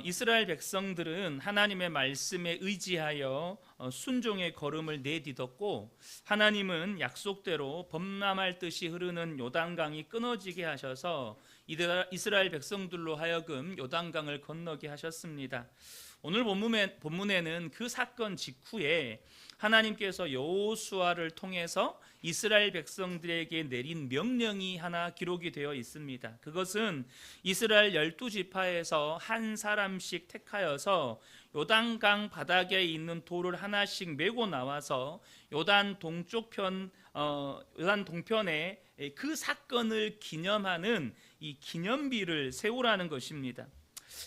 이스라엘 백성들은 하나님의 말씀에 의지하여 순종의 걸음을 내딛었고, 하나님은 약속대로 범람할 듯이 흐르는 요단강이 끊어지게 하셔서 이스라엘 백성들로 하여금 요단강을 건너게 하셨습니다. 오늘 본문에는 그 사건 직후에 하나님께서 여호수아를 통해서 이스라엘 백성들에게 내린 명령이 하나 기록이 되어 있습니다. 그것은 이스라엘 12지파에서 한 사람씩 택하여서 요단강 바닥에 있는 돌을 하나씩 메고 나와서 요단 동편에 그 사건을 기념하는 이 기념비를 세우라는 것입니다.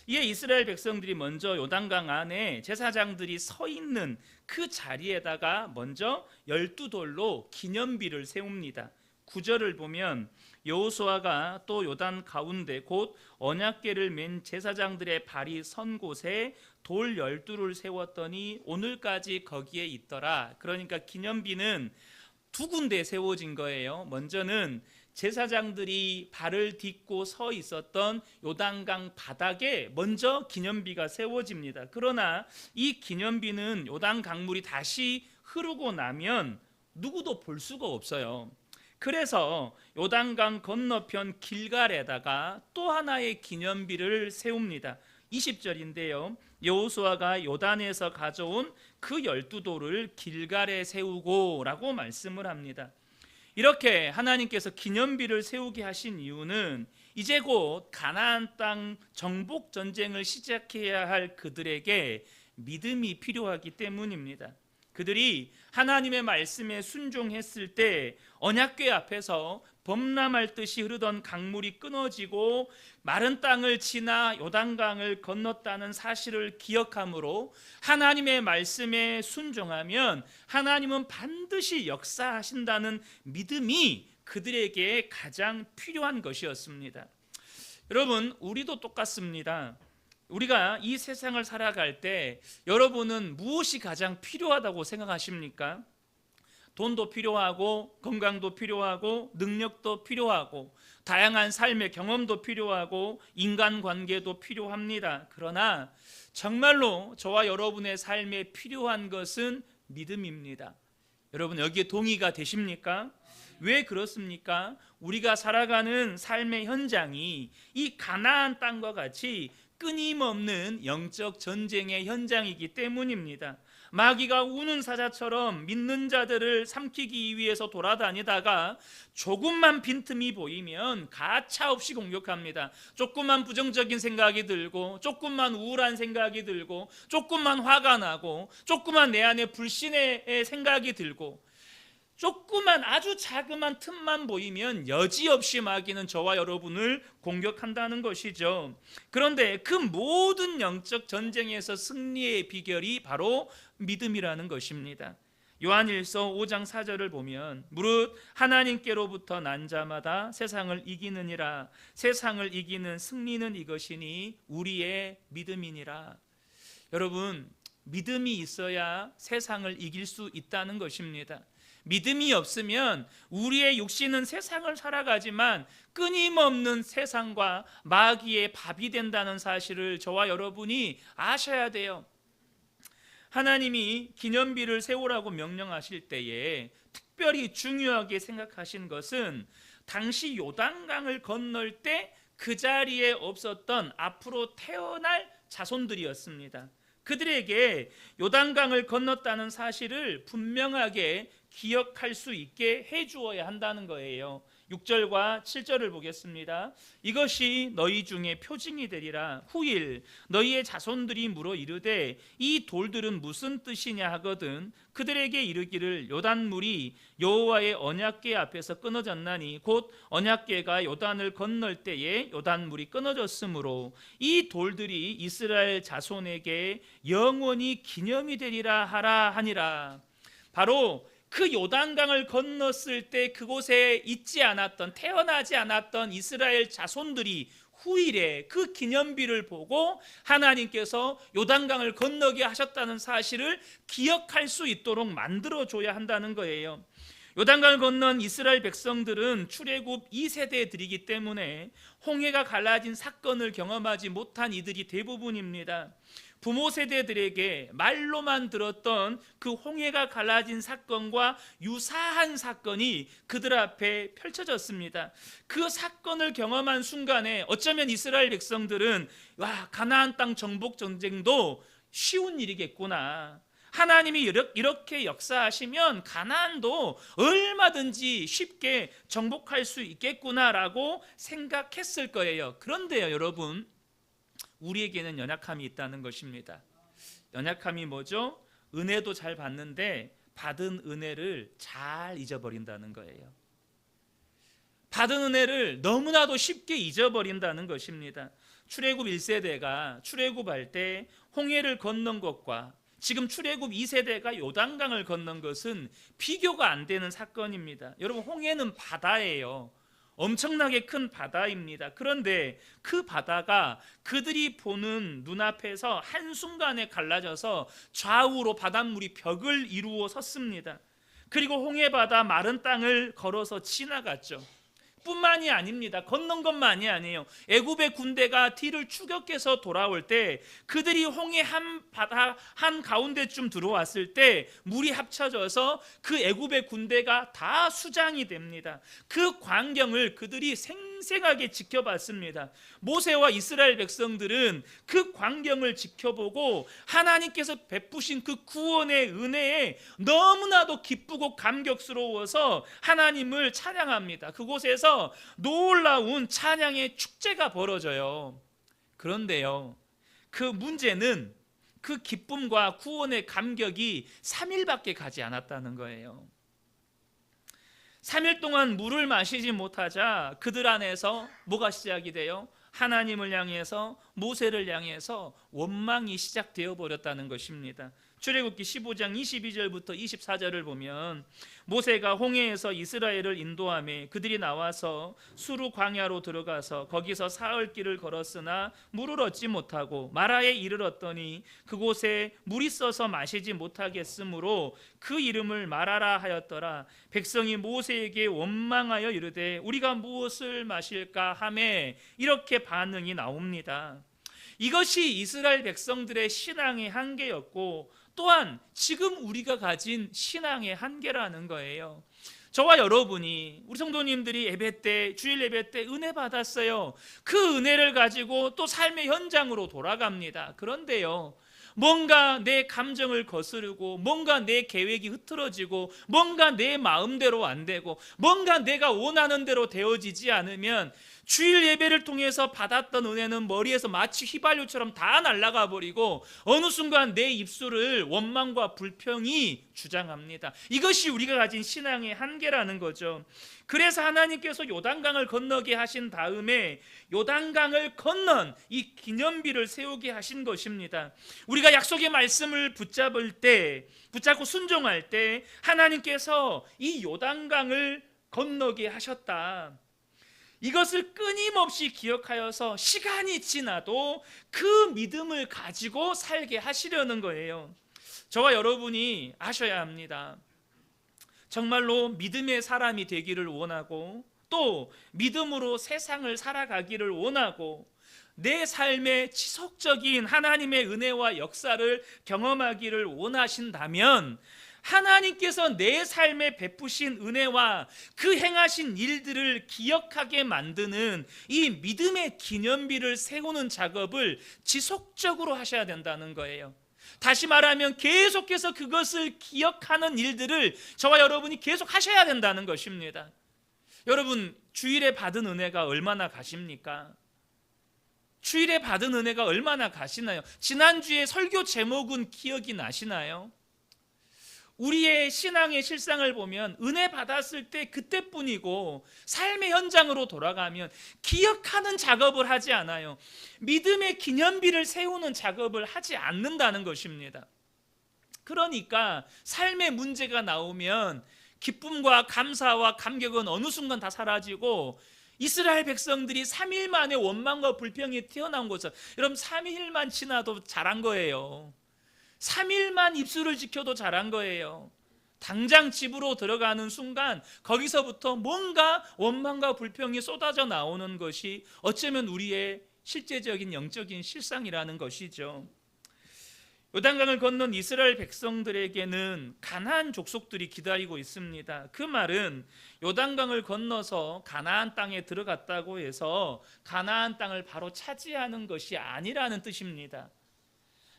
이에 이스라엘 백성들이 먼저 요단강 안에 제사장들이 서 있는 그 자리에다가 먼저 12돌로 기념비를 세웁니다. 9절을 보면 여호수아가 또 요단 가운데 곧 언약궤를 맨 제사장들의 발이 선 곳에 돌 12를 세웠더니 오늘까지 거기에 있더라. 그러니까 기념비는 두 군데 세워진 거예요. 먼저는 제사장들이 발을 딛고 서 있었던 요단강 바닥에 먼저 기념비가 세워집니다. 그러나 이 기념비는 요단 강물이 다시 흐르고 나면 누구도 볼 수가 없어요. 그래서 요단강 건너편 길갈에다가 또 하나의 기념비를 세웁니다. 20절인데요. 여호수아가 요단에서 가져온 그 12돌을 길갈에 세우고 라고 말씀을 합니다. 이렇게 하나님께서 기념비를 세우게 하신 이유는 이제 곧 가나안 땅 정복 전쟁을 시작해야 할 그들에게 믿음이 필요하기 때문입니다. 그들이 하나님의 말씀에 순종했을 때 언약궤 앞에서 범람할 듯이 흐르던 강물이 끊어지고 마른 땅을 지나 요단강을 건넜다는 사실을 기억함으로 하나님의 말씀에 순종하면 하나님은 반드시 역사하신다는 믿음이 그들에게 가장 필요한 것이었습니다. 여러분, 우리도 똑같습니다. 우리가 이 세상을 살아갈 때 여러분은 무엇이 가장 필요하다고 생각하십니까? 돈도 필요하고 건강도 필요하고 능력도 필요하고 다양한 삶의 경험도 필요하고 인간관계도 필요합니다. 그러나 정말로 저와 여러분의 삶에 필요한 것은 믿음입니다. 여러분, 여기에 동의가 되십니까? 왜 그렇습니까? 우리가 살아가는 삶의 현장이 이 가나안 땅과 같이 끊임없는 영적 전쟁의 현장이기 때문입니다. 마귀가 우는 사자처럼 믿는 자들을 삼키기 위해서 돌아다니다가 조금만 빈틈이 보이면 가차없이 공격합니다. 조금만 부정적인 생각이 들고, 조금만 우울한 생각이 들고, 조금만 화가 나고, 조금만 내 안에 불신의 생각이 들고, 조그만 아주 자그만 틈만 보이면 여지없이 마귀는 저와 여러분을 공격한다는 것이죠. 그런데 그 모든 영적 전쟁에서 승리의 비결이 바로 믿음이라는 것입니다. 요한일서 5장 4절을 보면 무릇 하나님께로부터 난 자마다 세상을 이기느니라. 세상을 이기는 승리는 이것이니 우리의 믿음이니라. 여러분, 믿음이 있어야 세상을 이길 수 있다는 것입니다. 믿음이 없으면 우리의 육신은 세상을 살아가지만 끊임없는 세상과 마귀의 밥이 된다는 사실을 저와 여러분이 아셔야 돼요. 하나님이 기념비를 세우라고 명령하실 때에 특별히 중요하게 생각하신 것은 당시 요단강을 건널 때 그 자리에 없었던 앞으로 태어날 자손들이었습니다. 그들에게 요단강을 건넜다는 사실을 분명하게 기억할 수 있게 해주어야 한다는 거예요. 6절과 7절을 보겠습니다. 이것이 너희 중에 표징이 되리라. 후일 너희의 자손들이 물어 이르되 이 돌들은 무슨 뜻이냐 하거든 그들에게 이르기를 요단물이 여호와의 언약궤 앞에서 끊어졌나니 곧 언약궤가 요단을 건널 때에 요단물이 끊어졌으므로 이 돌들이 이스라엘 자손에게 영원히 기념이 되리라 하라 하니라. 바로 그 요단강을 건넜을 때 그곳에 있지 않았던, 태어나지 않았던 이스라엘 자손들이 후일에 그 기념비를 보고 하나님께서 요단강을 건너게 하셨다는 사실을 기억할 수 있도록 만들어줘야 한다는 거예요. 요단강을 건넌 이스라엘 백성들은 출애굽 2세대들이기 때문에 홍해가 갈라진 사건을 경험하지 못한 이들이 대부분입니다. 부모 세대들에게 말로만 들었던 그 홍해가 갈라진 사건과 유사한 사건이 그들 앞에 펼쳐졌습니다. 그 사건을 경험한 순간에 어쩌면 이스라엘 백성들은 와, 가나안 땅 정복 전쟁도 쉬운 일이겠구나, 하나님이 이렇게 역사하시면 가나안도 얼마든지 쉽게 정복할 수 있겠구나라고 생각했을 거예요. 그런데요, 여러분, 우리에게는 연약함이 있다는 것입니다. 연약함이 뭐죠? 은혜도 잘 받는데 받은 은혜를 잘 잊어버린다는 거예요. 받은 은혜를 너무나도 쉽게 잊어버린다는 것입니다. 출애굽 1세대가 출애굽할 때 홍해를 건넌 것과 지금 출애굽 2세대가 요단강을 건넌 것은 비교가 안 되는 사건입니다. 여러분, 홍해는 바다예요. 엄청나게 큰 바다입니다. 그런데 그 바다가 그들이 보는 눈앞에서 한순간에 갈라져서 좌우로 바닷물이 벽을 이루어 섰습니다. 그리고 홍해바다 마른 땅을 걸어서 지나갔죠. 뿐만이 아닙니다. 건넌 것만이 아니에요. 애굽의 군대가 뒤를 추격해서 돌아올 때 그들이 홍해 바다 한 가운데쯤 들어왔을 때 물이 합쳐져서 그 애굽의 군대가 다 수장이 됩니다. 그 광경을 그들이 생생하게 지켜봤습니다. 모세와 이스라엘 백성들은 그 광경을 지켜보고 하나님께서 베푸신 그 구원의 은혜에 너무나도 기쁘고 감격스러워서 하나님을 찬양합니다. 그곳에서 놀라운 찬양의 축제가 벌어져요. 그런데요, 그 문제는 그 기쁨과 구원의 감격이 3일밖에 가지 않았다는 거예요. 3일 동안 물을 마시지 못하자 그들 안에서 뭐가 시작이 돼요? 하나님을 향해서, 모세를 향해서 원망이 시작되어 버렸다는 것입니다. 출애굽기 15장 22절부터 24절을 보면 모세가 홍해에서 이스라엘을 인도하며 그들이 나와서 수르 광야로 들어가서 거기서 사흘 길을 걸었으나 물을 얻지 못하고 마라에 이르렀더니 그곳에 물이 써서 마시지 못하겠으므로 그 이름을 마라라 하였더라. 백성이 모세에게 원망하여 이르되 우리가 무엇을 마실까 하매 이렇게 반응이 나옵니다. 이것이 이스라엘 백성들의 신앙의 한계였고 또한 지금 우리가 가진 신앙의 한계라는 거예요. 저와 여러분이, 우리 성도님들이 예배 때, 주일 예배 때 은혜 받았어요. 그 은혜를 가지고 또 삶의 현장으로 돌아갑니다. 그런데요, 뭔가 내 감정을 거스르고 뭔가 내 계획이 흐트러지고 뭔가 내 마음대로 안 되고 뭔가 내가 원하는 대로 되어지지 않으면 주일 예배를 통해서 받았던 은혜는 머리에서 마치 휘발유처럼 다 날아가 버리고 어느 순간 내 입술을 원망과 불평이 주장합니다. 이것이 우리가 가진 신앙의 한계라는 거죠. 그래서 하나님께서 요단강을 건너게 하신 다음에 요단강을 건넌 이 기념비를 세우게 하신 것입니다. 우리가 약속의 말씀을 붙잡고 순종할 때 하나님께서 이 요단강을 건너게 하셨다. 이것을 끊임없이 기억하여서 시간이 지나도 그 믿음을 가지고 살게 하시려는 거예요. 저와 여러분이 아셔야 합니다. 정말로 믿음의 사람이 되기를 원하고 또 믿음으로 세상을 살아가기를 원하고 내 삶에 지속적인 하나님의 은혜와 역사를 경험하기를 원하신다면 하나님께서 내 삶에 베푸신 은혜와 그 행하신 일들을 기억하게 만드는 이 믿음의 기념비를 세우는 작업을 지속적으로 하셔야 된다는 거예요. 다시 말하면 계속해서 그것을 기억하는 일들을 저와 여러분이 계속 하셔야 된다는 것입니다. 여러분, 주일에 받은 은혜가 얼마나 가십니까? 주일에 받은 은혜가 얼마나 가시나요? 지난주에 설교 제목은 기억이 나시나요? 우리의 신앙의 실상을 보면 은혜 받았을 때 그때뿐이고 삶의 현장으로 돌아가면 기억하는 작업을 하지 않아요. 믿음의 기념비를 세우는 작업을 하지 않는다는 것입니다. 그러니까 삶의 문제가 나오면 기쁨과 감사와 감격은 어느 순간 다 사라지고 이스라엘 백성들이 3일 만에 원망과 불평이 튀어나온 것은 여러분 3일만 지나도 잘한 거예요. 3일만 입술을 지켜도 잘한 거예요. 당장 집으로 들어가는 순간 거기서부터 뭔가 원망과 불평이 쏟아져 나오는 것이 어쩌면 우리의 실제적인 영적인 실상이라는 것이죠. 요단강을 건넌 이스라엘 백성들에게는 가나안 족속들이 기다리고 있습니다. 그 말은 요단강을 건너서 가나안 땅에 들어갔다고 해서 가나안 땅을 바로 차지하는 것이 아니라는 뜻입니다.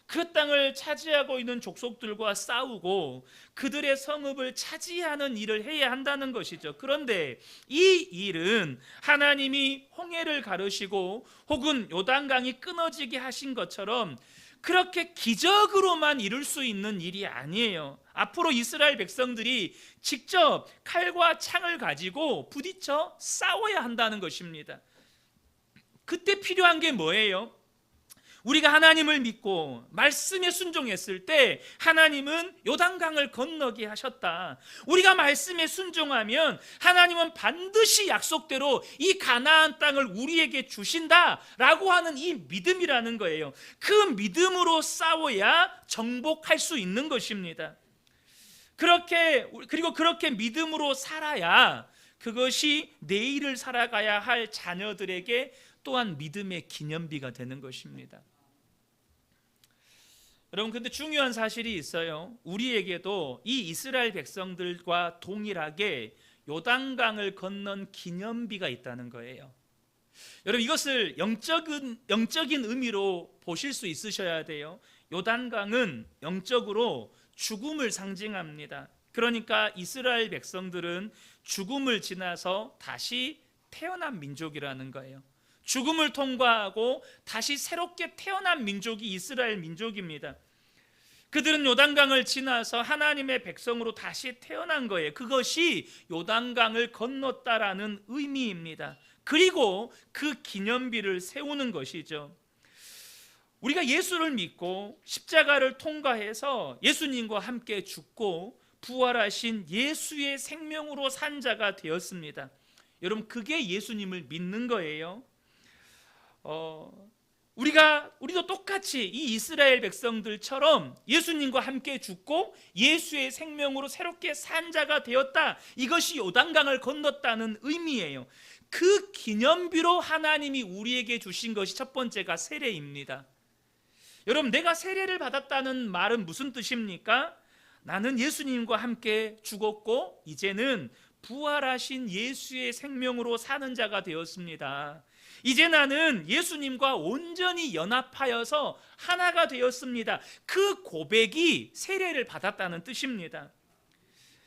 그 땅을 차지하고 있는 족속들과 싸우고 그들의 성읍을 차지하는 일을 해야 한다는 것이죠. 그런데 이 일은 하나님이 홍해를 가르시고 혹은 요단강이 끊어지게 하신 것처럼 그렇게 기적으로만 이룰 수 있는 일이 아니에요. 앞으로 이스라엘 백성들이 직접 칼과 창을 가지고 부딪혀 싸워야 한다는 것입니다. 그때 필요한 게 뭐예요? 우리가 하나님을 믿고 말씀에 순종했을 때 하나님은 요단강을 건너게 하셨다. 우리가 말씀에 순종하면 하나님은 반드시 약속대로 이 가나안 땅을 우리에게 주신다라고 하는 이 믿음이라는 거예요. 그 믿음으로 싸워야 정복할 수 있는 것입니다. 그리고 그렇게 믿음으로 살아야 그것이 내일을 살아가야 할 자녀들에게 또한 믿음의 기념비가 되는 것입니다. 여러분, 근데 중요한 사실이 있어요. 우리에게도 이 이스라엘 백성들과 동일하게 요단강을 건넌 기념비가 있다는 거예요. 여러분, 이것을 영적인 의미로 보실 수 있으셔야 돼요. 요단강은 영적으로 죽음을 상징합니다. 그러니까 이스라엘 백성들은 죽음을 지나서 다시 태어난 민족이라는 거예요. 죽음을 통과하고 다시 새롭게 태어난 민족이 이스라엘 민족입니다. 그들은 요단강을 지나서 하나님의 백성으로 다시 태어난 거예요. 그것이 요단강을 건넜다라는 의미입니다. 그리고 그 기념비를 세우는 것이죠. 우리가 예수를 믿고 십자가를 통과해서 예수님과 함께 죽고 부활하신 예수의 생명으로 산 자가 되었습니다. 여러분, 그게 예수님을 믿는 거예요. 우리도 똑같이 이 이스라엘 백성들처럼 예수님과 함께 죽고 예수의 생명으로 새롭게 산 자가 되었다. 이것이 요단강을 건넜다는 의미예요. 그 기념비로 하나님이 우리에게 주신 것이 첫 번째가 세례입니다. 여러분, 내가 세례를 받았다는 말은 무슨 뜻입니까? 나는 예수님과 함께 죽었고 이제는 부활하신 예수의 생명으로 사는 자가 되었습니다. 이제 나는 예수님과 온전히 연합하여서 하나가 되었습니다. 그 고백이 세례를 받았다는 뜻입니다.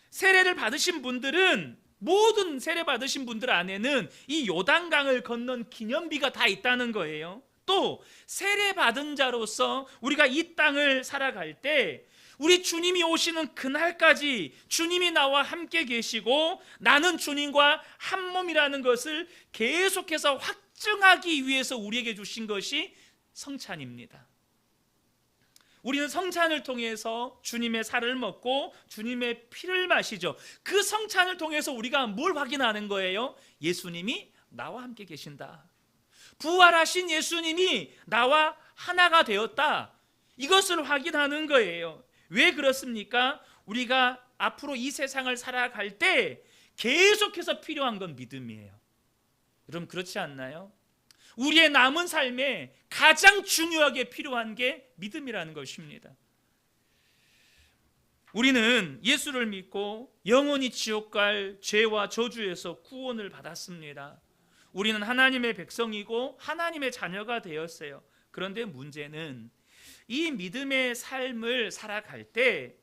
세례를 받으신 분들은, 모든 세례 받으신 분들 안에는 이 요단강을 건넌 기념비가 다 있다는 거예요. 또 세례 받은 자로서 우리가 이 땅을 살아갈 때 우리 주님이 오시는 그날까지 주님이 나와 함께 계시고 나는 주님과 한 몸이라는 것을 계속해서 확증하기 위해서 우리에게 주신 것이 성찬입니다. 우리는 성찬을 통해서 주님의 살을 먹고 주님의 피를 마시죠. 그 성찬을 통해서 우리가 뭘 확인하는 거예요? 예수님이 나와 함께 계신다. 부활하신 예수님이 나와 하나가 되었다. 이것을 확인하는 거예요. 왜 그렇습니까? 우리가 앞으로 이 세상을 살아갈 때 계속해서 필요한 건 믿음이에요. 여러분, 그렇지 않나요? 우리의 남은 삶에 가장 중요하게 필요한 게 믿음이라는 것입니다. 우리는 예수를 믿고 영원히 지옥 갈 죄와 저주에서 구원을 받았습니다. 우리는 하나님의 백성이고 하나님의 자녀가 되었어요. 그런데 문제는 이 믿음의 삶을 살아갈 때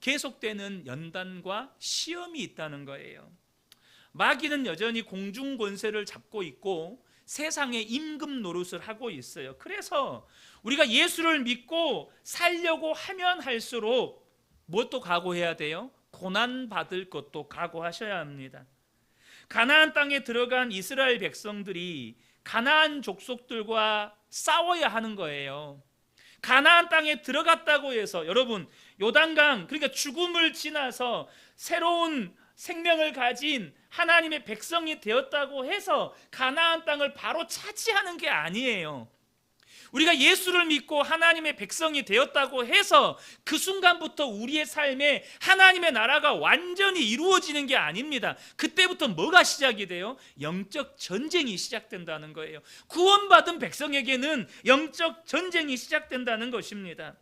계속되는 연단과 시험이 있다는 거예요. 마귀는 여전히 공중 권세를 잡고 있고 세상의 임금 노릇을 하고 있어요. 그래서 우리가 예수를 믿고 살려고 하면 할수록 무엇도 각오해야 돼요? 고난 받을 것도 각오하셔야 합니다. 가나안 땅에 들어간 이스라엘 백성들이 가나안 족속들과 싸워야 하는 거예요. 가나안 땅에 들어갔다고 해서, 여러분, 요단강, 그러니까 죽음을 지나서 새로운 생명을 가진 하나님의 백성이 되었다고 해서 가나안 땅을 바로 차지하는 게 아니에요. 우리가 예수를 믿고 하나님의 백성이 되었다고 해서 그 순간부터 우리의 삶에 하나님의 나라가 완전히 이루어지는 게 아닙니다. 그때부터 뭐가 시작이 돼요? 영적 전쟁이 시작된다는 거예요. 구원받은 백성에게는 영적 전쟁이 시작된다는 것입니다.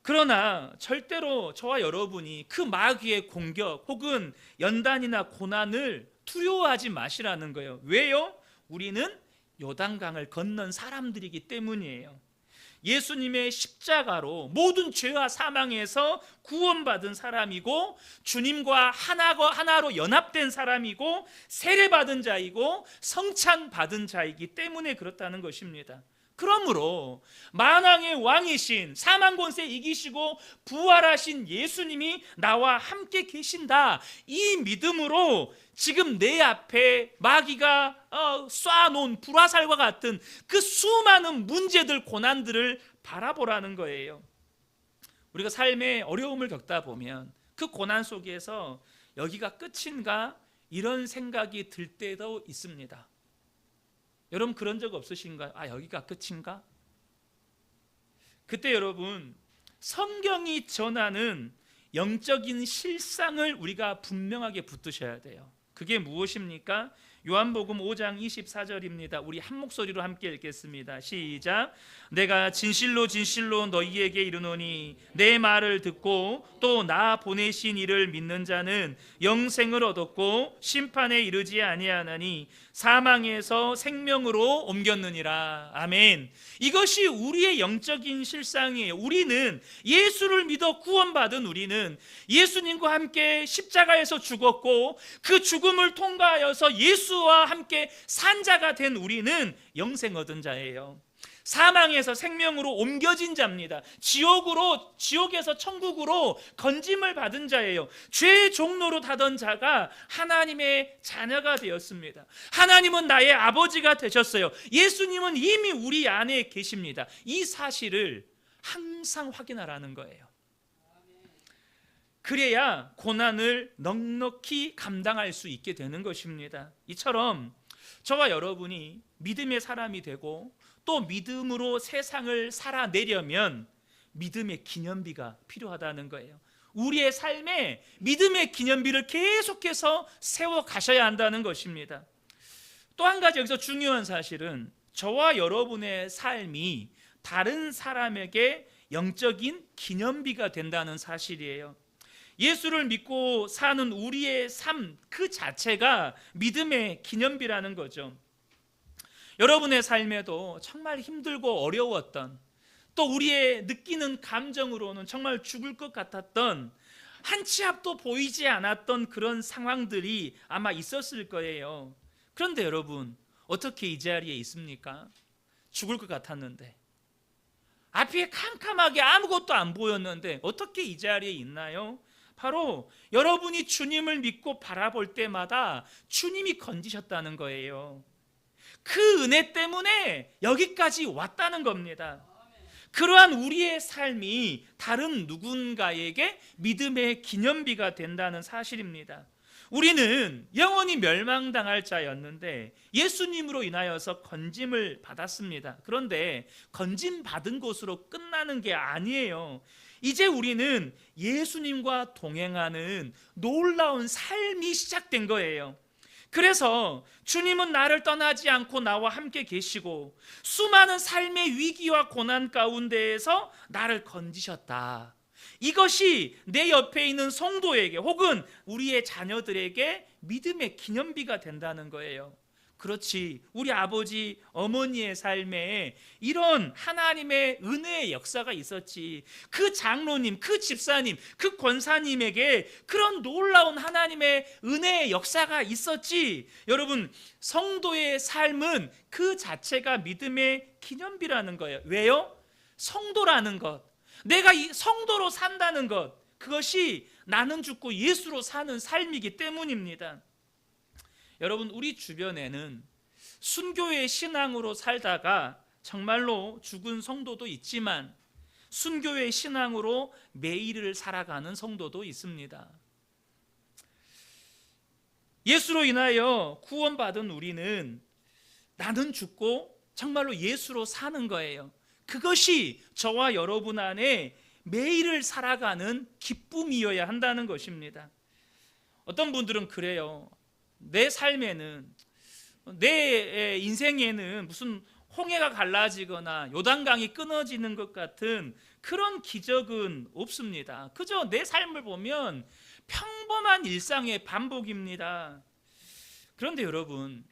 그러나 절대로 저와 여러분이 그 마귀의 공격 혹은 연단이나 고난을 두려워하지 마시라는 거예요. 왜요? 우리는 요단강을 건넌 사람들이기 때문이에요. 예수님의 십자가로 모든 죄와 사망에서 구원받은 사람이고, 주님과 하나로 연합된 사람이고, 세례받은 자이고, 성찬받은 자이기 때문에 그렇다는 것입니다. 그러므로 만왕의 왕이신, 사망 권세 이기시고 부활하신 예수님이 나와 함께 계신다, 이 믿음으로 지금 내 앞에 마귀가 쏴놓은 불화살과 같은 그 수많은 문제들, 고난들을 바라보라는 거예요. 우리가 삶의 어려움을 겪다 보면 그 고난 속에서 여기가 끝인가 이런 생각이 들 때도 있습니다. 여러분 그런 적 없으신가요? 여기가 끝인가? 그때 여러분, 성경이 전하는 영적인 실상을 우리가 분명하게 붙드셔야 돼요. 그게 무엇입니까? 요한복음 5장 24절입니다. 우리 한 목소리로 함께 읽겠습니다. 시작. 내가 진실로 진실로 너희에게 이르노니 내 말을 듣고 또 나 보내신 이를 믿는 자는 영생을 얻었고 심판에 이르지 아니하나니 사망에서 생명으로 옮겼느니라. 아멘. 이것이 우리의 영적인 실상이에요. 우리는 예수를 믿어 구원받은 우리는 예수님과 함께 십자가에서 죽었고 그 죽음을 통과하여서 예수와 함께 산 자가 된 우리는 영생 얻은 자예요. 사망에서 생명으로 옮겨진 자입니다. 지옥에서 천국으로 건짐을 받은 자예요. 죄의 종로로 타던 자가 하나님의 자녀가 되었습니다. 하나님은 나의 아버지가 되셨어요. 예수님은 이미 우리 안에 계십니다. 이 사실을 항상 확인하라는 거예요. 그래야 고난을 넉넉히 감당할 수 있게 되는 것입니다. 이처럼 저와 여러분이 믿음의 사람이 되고 또 믿음으로 세상을 살아내려면 믿음의 기념비가 필요하다는 거예요. 우리의 삶에 믿음의 기념비를 계속해서 세워 가셔야 한다는 것입니다. 또 한 가지 여기서 중요한 사실은 저와 여러분의 삶이 다른 사람에게 영적인 기념비가 된다는 사실이에요. 예수를 믿고 사는 우리의 삶 그 자체가 믿음의 기념비라는 거죠. 여러분의 삶에도 정말 힘들고 어려웠던, 또 우리의 느끼는 감정으로는 정말 죽을 것 같았던, 한 치 앞도 보이지 않았던 그런 상황들이 아마 있었을 거예요. 그런데 여러분, 어떻게 이 자리에 있습니까? 죽을 것 같았는데, 앞이 캄캄하게 아무것도 안 보였는데 어떻게 이 자리에 있나요? 바로 여러분이 주님을 믿고 바라볼 때마다 주님이 건지셨다는 거예요. 그 은혜 때문에 여기까지 왔다는 겁니다. 그러한 우리의 삶이 다른 누군가에게 믿음의 기념비가 된다는 사실입니다. 우리는 영원히 멸망당할 자였는데 예수님으로 인하여서 건짐을 받았습니다. 그런데 건짐 받은 것으로 끝나는 게 아니에요. 이제 우리는 예수님과 동행하는 놀라운 삶이 시작된 거예요. 그래서 주님은 나를 떠나지 않고 나와 함께 계시고 수많은 삶의 위기와 고난 가운데에서 나를 건지셨다. 이것이 내 옆에 있는 성도에게 혹은 우리의 자녀들에게 믿음의 기념비가 된다는 거예요. 그렇지, 우리 아버지 어머니의 삶에 이런 하나님의 은혜의 역사가 있었지. 그 장로님, 그 집사님, 그 권사님에게 그런 놀라운 하나님의 은혜의 역사가 있었지. 여러분, 성도의 삶은 그 자체가 믿음의 기념비라는 거예요. 왜요? 성도라는 것, 내가 이 성도로 산다는 것, 그것이 나는 죽고 예수로 사는 삶이기 때문입니다. 여러분, 우리 주변에는 순교의 신앙으로 살다가 정말로 죽은 성도도 있지만 순교의 신앙으로 매일을 살아가는 성도도 있습니다. 예수로 인하여 구원받은 우리는 나는 죽고 정말로 예수로 사는 거예요. 그것이 저와 여러분 안에 매일을 살아가는 기쁨이어야 한다는 것입니다. 어떤 분들은 그래요. 내 삶에는, 내 인생에는 무슨 홍해가 갈라지거나 요단강이 끊어지는 것 같은 그런 기적은 없습니다. 그저 내 삶을 보면 평범한 일상의 반복입니다. 그런데 여러분,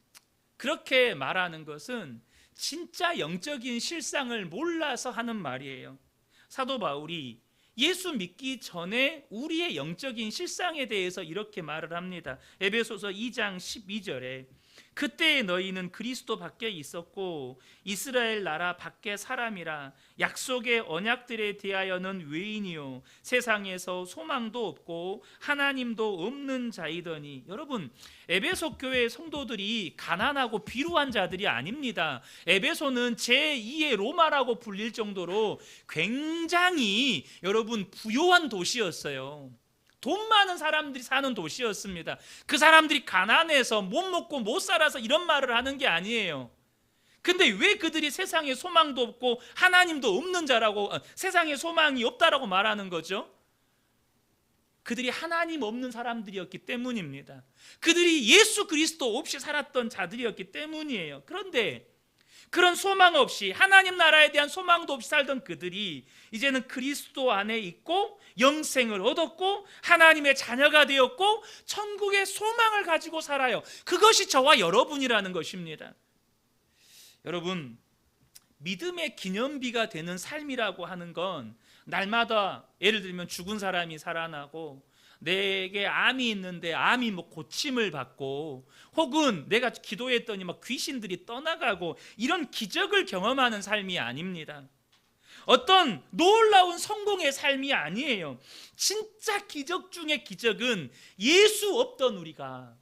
그렇게 말하는 것은 진짜 영적인 실상을 몰라서 하는 말이에요. 사도 바울이 예수 믿기 전에 우리의 영적인 실상에 대해서 이렇게 말을 합니다. 에베소서 2장 12절에 그때 너희는 그리스도 밖에 있었고 이스라엘 나라 밖에 사람이라 약속의 언약들에 대하여는 외인이요 세상에서 소망도 없고 하나님도 없는 자이더니. 여러분, 에베소 교회 성도들이 가난하고 비루한 자들이 아닙니다. 에베소는 제2의 로마라고 불릴 정도로 굉장히 여러분 부요한 도시였어요. 돈 많은 사람들이 사는 도시였습니다. 그 사람들이 가난해서 못 먹고 못 살아서 이런 말을 하는 게 아니에요. 근데 왜 그들이 세상에 소망도 없고 하나님도 없는 자라고, 세상에 소망이 없다라고 말하는 거죠? 그들이 하나님 없는 사람들이었기 때문입니다. 그들이 예수 그리스도 없이 살았던 자들이었기 때문이에요. 그런데 그런 소망 없이, 하나님 나라에 대한 소망도 없이 살던 그들이 이제는 그리스도 안에 있고 영생을 얻었고 하나님의 자녀가 되었고 천국의 소망을 가지고 살아요. 그것이 저와 여러분이라는 것입니다. 여러분, 믿음의 기념비가 되는 삶이라고 하는 건 날마다, 예를 들면 죽은 사람이 살아나고 내게 암이 있는데 암이 뭐 고침을 받고, 혹은 내가 기도했더니 막 귀신들이 떠나가고, 이런 기적을 경험하는 삶이 아닙니다. 어떤 놀라운 성공의 삶이 아니에요. 진짜 기적 중의 기적은 예수 없던 우리가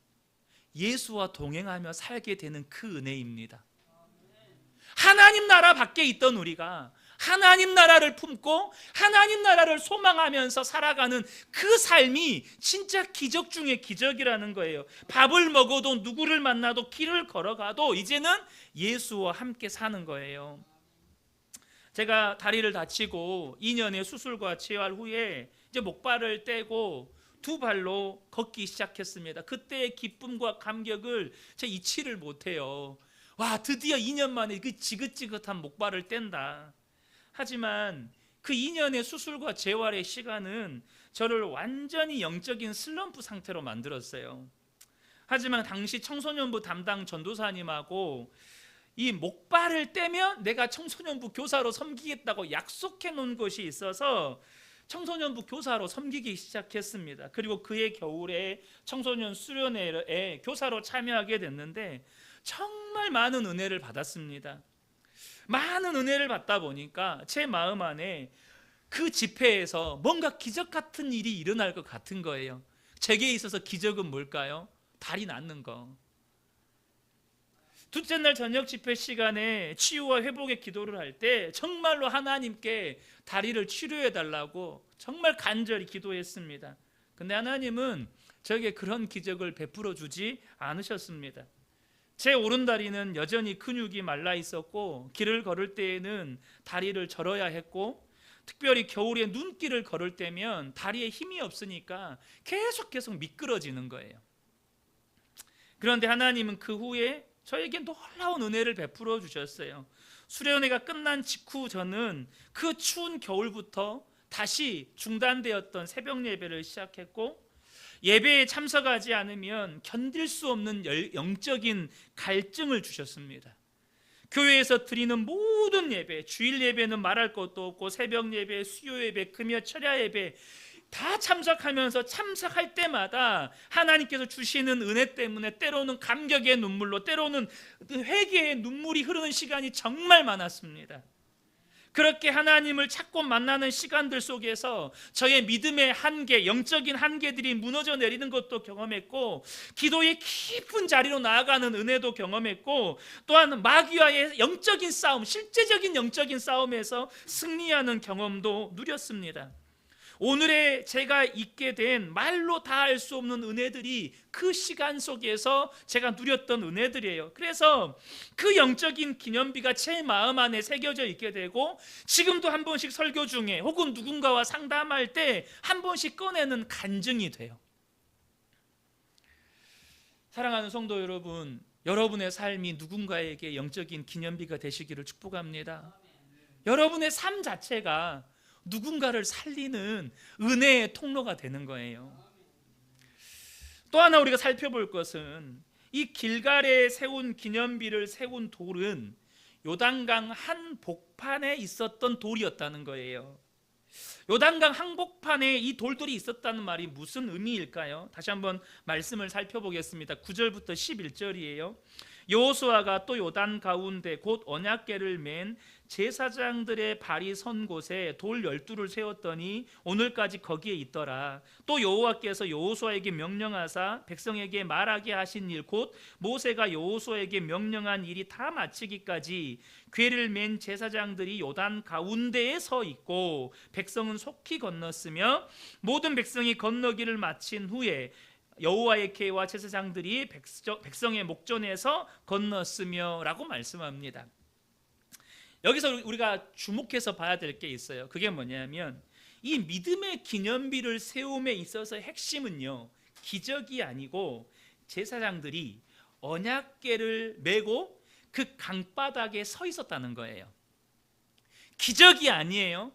예수와 동행하며 살게 되는 그 은혜입니다. 하나님 나라 밖에 있던 우리가 하나님 나라를 품고 하나님 나라를 소망하면서 살아가는 그 삶이 진짜 기적 중의 기적이라는 거예요. 밥을 먹어도, 누구를 만나도, 길을 걸어가도 이제는 예수와 함께 사는 거예요. 제가 다리를 다치고 2년의 수술과 재활 후에 이제 목발을 떼고 두 발로 걷기 시작했습니다. 그때의 기쁨과 감격을 제가 잊지를 못해요. 와, 드디어 2년 만에 그 지긋지긋한 목발을 뗀다. 하지만 그 2년의 수술과 재활의 시간은 저를 완전히 영적인 슬럼프 상태로 만들었어요. 하지만 당시 청소년부 담당 전도사님하고 이 목발을 떼면 내가 청소년부 교사로 섬기겠다고 약속해 놓은 것이 있어서 청소년부 교사로 섬기기 시작했습니다. 그리고 그해 겨울에 청소년 수련회에 교사로 참여하게 됐는데 정말 많은 은혜를 받았습니다. 많은 은혜를 받다 보니까 제 마음 안에 그 집회에서 뭔가 기적 같은 일이 일어날 것 같은 거예요. 제게 있어서 기적은 뭘까요? 다리 낫는 거. 둘째 날 저녁 집회 시간에 치유와 회복의 기도를 할 때 정말로 하나님께 다리를 치료해 달라고 정말 간절히 기도했습니다. 근데 하나님은 저에게 그런 기적을 베풀어 주지 않으셨습니다. 제 오른다리는 여전히 근육이 말라 있었고 길을 걸을 때에는 다리를 절어야 했고, 특별히 겨울에 눈길을 걸을 때면 다리에 힘이 없으니까 계속 미끄러지는 거예요. 그런데 하나님은 그 후에 저에게 놀라운 은혜를 베풀어 주셨어요. 수련회가 끝난 직후 저는 그 추운 겨울부터 다시 중단되었던 새벽 예배를 시작했고, 예배에 참석하지 않으면 견딜 수 없는 영적인 갈증을 주셨습니다. 교회에서 드리는 모든 예배, 주일 예배는 말할 것도 없고 새벽 예배, 수요 예배, 금요 철야 예배 다 참석하면서 참석할 때마다 하나님께서 주시는 은혜 때문에 때로는 감격의 눈물로, 때로는 회개의 눈물이 흐르는 시간이 정말 많았습니다. 그렇게 하나님을 찾고 만나는 시간들 속에서 저의 믿음의 한계, 영적인 한계들이 무너져 내리는 것도 경험했고, 기도의 깊은 자리로 나아가는 은혜도 경험했고, 또한 마귀와의 영적인 싸움, 실제적인 영적인 싸움에서 승리하는 경험도 누렸습니다. 오늘의 제가 있게 된 말로 다 알 수 없는 은혜들이 그 시간 속에서 제가 누렸던 은혜들이에요. 그래서 그 영적인 기념비가 제 마음 안에 새겨져 있게 되고, 지금도 한 번씩 설교 중에 혹은 누군가와 상담할 때 한 번씩 꺼내는 간증이 돼요. 사랑하는 성도 여러분, 여러분의 삶이 누군가에게 영적인 기념비가 되시기를 축복합니다. 여러분의 삶 자체가 누군가를 살리는 은혜의 통로가 되는 거예요. 또 하나 우리가 살펴볼 것은, 이 길갈에 세운 기념비를 세운 돌은 요단강 한복판에 있었던 돌이었다는 거예요. 요단강 한복판에 이 돌들이 있었다는 말이 무슨 의미일까요? 다시 한번 말씀을 살펴보겠습니다. 9절부터 11절이에요. 여호수아가 또 요단 가운데 곧 언약궤를 맨 제사장들의 발이 선 곳에 돌 12를 세웠더니 오늘까지 거기에 있더라. 또 여호와께서 여호수아에게 명령하사 백성에게 말하게 하신 일, 곧 모세가 여호수아에게 명령한 일이 다 마치기까지 궤를 맨 제사장들이 요단 가운데에 서 있고 백성은 속히 건넜으며, 모든 백성이 건너기를 마친 후에 여호와의 궤와 제사장들이 백성의 목전에서 건넜으며 라고 말씀합니다. 여기서 우리가 주목해서 봐야 될 게 있어요. 그게 뭐냐면, 이 믿음의 기념비를 세움에 있어서 핵심은요, 기적이 아니고 제사장들이 언약궤를 메고 그 강바닥에 서 있었다는 거예요. 기적이 아니에요.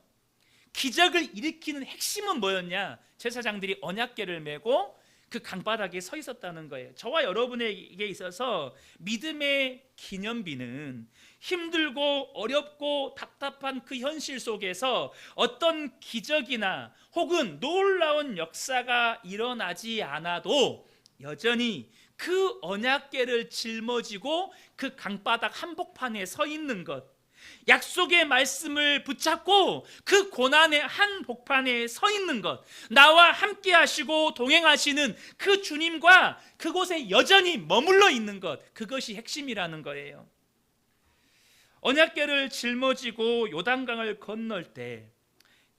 기적을 일으키는 핵심은 뭐였냐? 제사장들이 언약궤를 메고 그 강바닥에 서 있었다는 거예요. 저와 여러분에게 있어서 믿음의 기념비는 힘들고 어렵고 답답한 그 현실 속에서 어떤 기적이나 혹은 놀라운 역사가 일어나지 않아도 여전히 그 언약궤를 짊어지고 그 강바닥 한복판에 서 있는 것, 약속의 말씀을 붙잡고 그 고난의 한복판에 서 있는 것, 나와 함께 하시고 동행하시는 그 주님과 그곳에 여전히 머물러 있는 것, 그것이 핵심이라는 거예요. 언약궤를 짊어지고 요단강을 건널 때,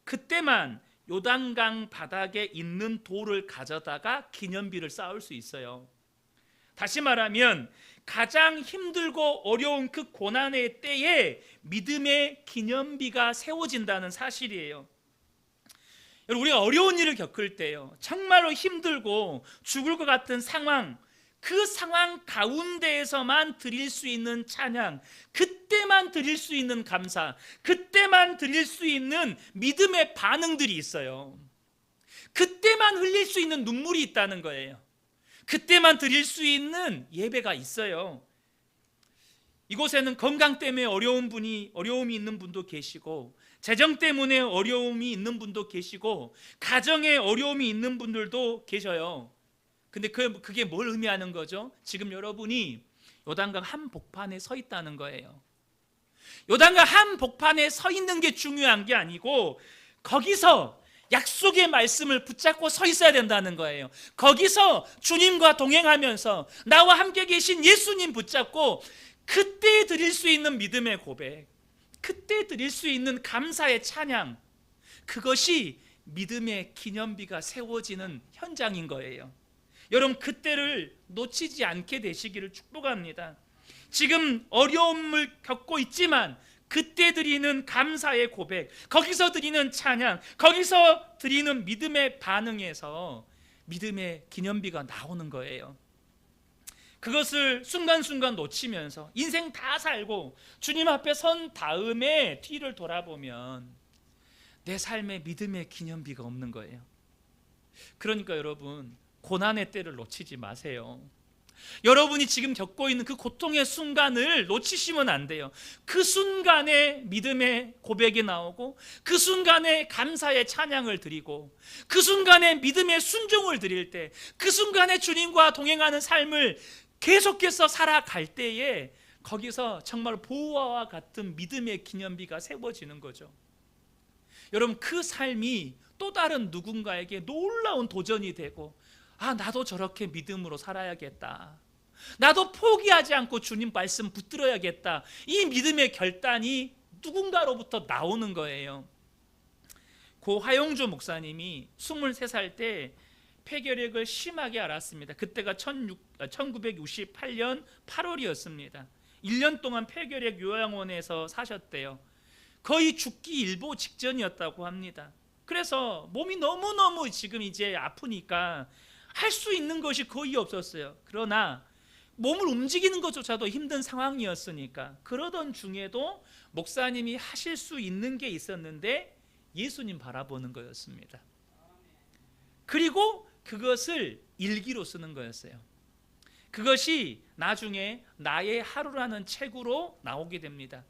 그때만 요단강 바닥에 있는 돌을 가져다가 기념비를 쌓을 수 있어요. 다시 말하면 가장 힘들고 어려운 그 고난의 때에 믿음의 기념비가 세워진다는 사실이에요. 여러분, 우리가 어려운 일을 겪을 때요, 정말로 힘들고 죽을 것 같은 상황, 그 상황 가운데에서만 드릴 수 있는 찬양, 그때만 드릴 수 있는 감사, 그때만 드릴 수 있는 믿음의 반응들이 있어요. 그때만 흘릴 수 있는 눈물이 있다는 거예요. 그때만 드릴 수 있는 예배가 있어요. 이곳에는 건강 때문에 어려움이 있는 분도 계시고, 재정 때문에 어려움이 있는 분도 계시고, 가정에 어려움이 있는 분들도 계셔요. 근데 그게 뭘 의미하는 거죠? 지금 여러분이 요단강 한복판에 서 있다는 거예요. 요단강 한복판에 서 있는 게 중요한 게 아니고, 거기서 약속의 말씀을 붙잡고 서 있어야 된다는 거예요. 거기서 주님과 동행하면서 나와 함께 계신 예수님 붙잡고, 그때 드릴 수 있는 믿음의 고백, 그때 드릴 수 있는 감사의 찬양, 그것이 믿음의 기념비가 세워지는 현장인 거예요. 여러분, 그때를 놓치지 않게 되시기를 축복합니다. 지금 어려움을 겪고 있지만 그때 드리는 감사의 고백, 거기서 드리는 찬양, 거기서 드리는 믿음의 반응에서 믿음의 기념비가 나오는 거예요. 그것을 순간순간 놓치면서 인생 다 살고 주님 앞에 선 다음에 뒤를 돌아보면 내 삶에 믿음의 기념비가 없는 거예요. 그러니까 여러분, 고난의 때를 놓치지 마세요. 여러분이 지금 겪고 있는 그 고통의 순간을 놓치시면 안 돼요. 그 순간에 믿음의 고백이 나오고, 그 순간에 감사의 찬양을 드리고, 그 순간에 믿음의 순종을 드릴 때, 그 순간에 주님과 동행하는 삶을 계속해서 살아갈 때에 거기서 정말 보화와 같은 믿음의 기념비가 세워지는 거죠. 여러분, 그 삶이 또 다른 누군가에게 놀라운 도전이 되고, 나도 저렇게 믿음으로 살아야겠다, 나도 포기하지 않고 주님 말씀 붙들어야겠다, 이 믿음의 결단이 누군가로부터 나오는 거예요. 고 하용조 목사님이 23살 때 폐결핵을 심하게 앓았습니다. 그때가 1968년 8월이었습니다. 1년 동안 폐결핵 요양원에서 사셨대요. 거의 죽기 일보 직전이었다고 합니다. 그래서 몸이 너무너무 지금 이제 아프니까 할 수 있는 것이 거의 없었어요. 그러나 몸을 움직이는 것조차도 힘든 상황이었으니까 그러던 중에도 목사님이 하실 수 있는 게 있었는데 예수님 바라보는 거였습니다. 그리고 그것을 일기로 쓰는 거였어요. 그것이 나중에 나의 하루라는 책으로 나오게 됩니다.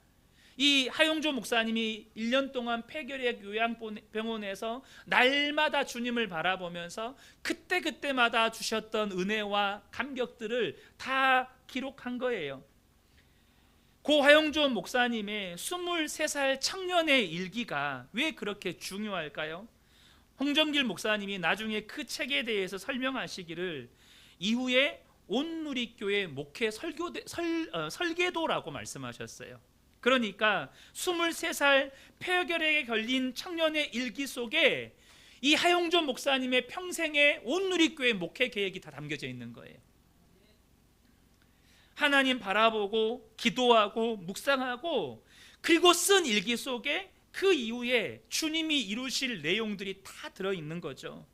이 하용조 목사님이 1년 동안 폐결핵 요양병원에서 날마다 주님을 바라보면서 그때그때마다 주셨던 은혜와 감격들을 다 기록한 거예요. 고 하용조 목사님의 23살 청년의 일기가 왜 그렇게 중요할까요? 홍정길 목사님이 나중에 그 책에 대해서 설명하시기를 이후에 온누리교회 목회 설계도라고 말씀하셨어요. 그러니까 23살 폐결핵에 걸린 청년의 일기 속에 이 하용조 목사님의 평생의 온누리교회 목회 계획이 다 담겨져 있는 거예요. 하나님 바라보고 기도하고 묵상하고 그리고 쓴 일기 속에 그 이후에 주님이 이루실 내용들이 다 들어있는 거죠.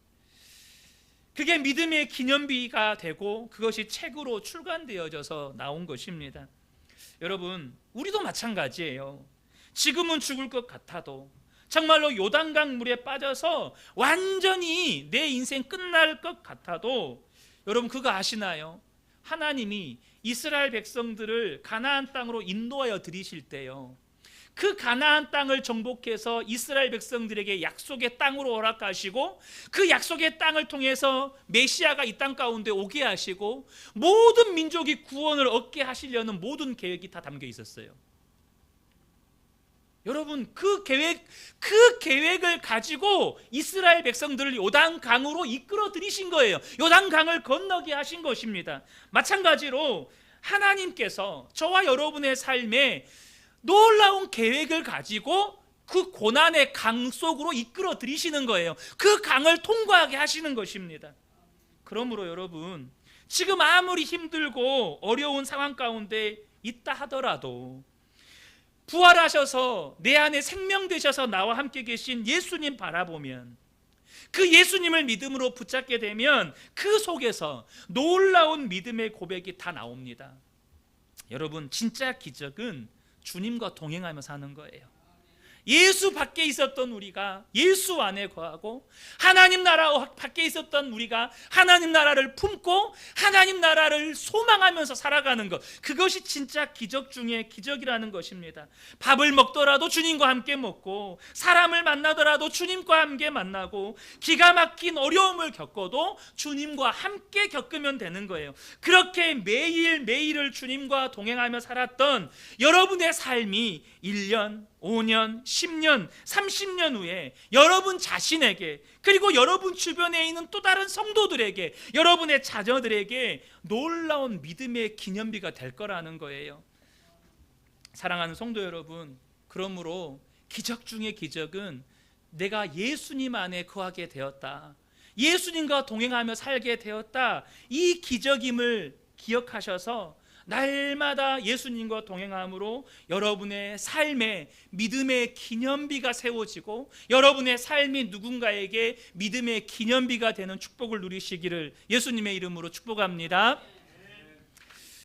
그게 믿음의 기념비가 되고 그것이 책으로 출간되어져서 나온 것입니다. 여러분, 우리도 마찬가지예요. 지금은 죽을 것 같아도 정말로 요단강 물에 빠져서 완전히 내 인생 끝날 것 같아도 여러분 그거 아시나요? 하나님이 이스라엘 백성들을 가나안 땅으로 인도하여 들이실 때요, 그 가나안 땅을 정복해서 이스라엘 백성들에게 약속의 땅으로 허락하시고 그 약속의 땅을 통해서 메시아가 이 땅 가운데 오게 하시고 모든 민족이 구원을 얻게 하시려는 모든 계획이 다 담겨 있었어요. 여러분 그 계획을 가지고 이스라엘 백성들을 요단강으로 이끌어 들이신 거예요. 요단강을 건너게 하신 것입니다. 마찬가지로 하나님께서 저와 여러분의 삶에 놀라운 계획을 가지고 그 고난의 강 속으로 이끌어 들이시는 거예요. 그 강을 통과하게 하시는 것입니다. 그러므로 여러분 지금 아무리 힘들고 어려운 상황 가운데 있다 하더라도 부활하셔서 내 안에 생명 되셔서 나와 함께 계신 예수님 바라보면, 그 예수님을 믿음으로 붙잡게 되면 그 속에서 놀라운 믿음의 고백이 다 나옵니다. 여러분 진짜 기적은 주님과 동행하며 사는 거예요. 예수 밖에 있었던 우리가 예수 안에 거하고 하나님 나라 밖에 있었던 우리가 하나님 나라를 품고 하나님 나라를 소망하면서 살아가는 것, 그것이 진짜 기적 중에 기적이라는 것입니다. 밥을 먹더라도 주님과 함께 먹고 사람을 만나더라도 주님과 함께 만나고 기가 막힌 어려움을 겪어도 주님과 함께 겪으면 되는 거예요. 그렇게 매일매일을 주님과 동행하며 살았던 여러분의 삶이 1년, 5년, 10년, 30년 후에 여러분 자신에게 그리고 여러분 주변에 있는 또 다른 성도들에게, 여러분의 자녀들에게 놀라운 믿음의 기념비가 될 거라는 거예요. 사랑하는 성도 여러분, 그러므로 기적 중의 기적은 내가 예수님 안에 거하게 되었다, 예수님과 동행하며 살게 되었다, 이 기적임을 기억하셔서 날마다 예수님과 동행함으로 여러분의 삶에 믿음의 기념비가 세워지고 여러분의 삶이 누군가에게 믿음의 기념비가 되는 축복을 누리시기를 예수님의 이름으로 축복합니다.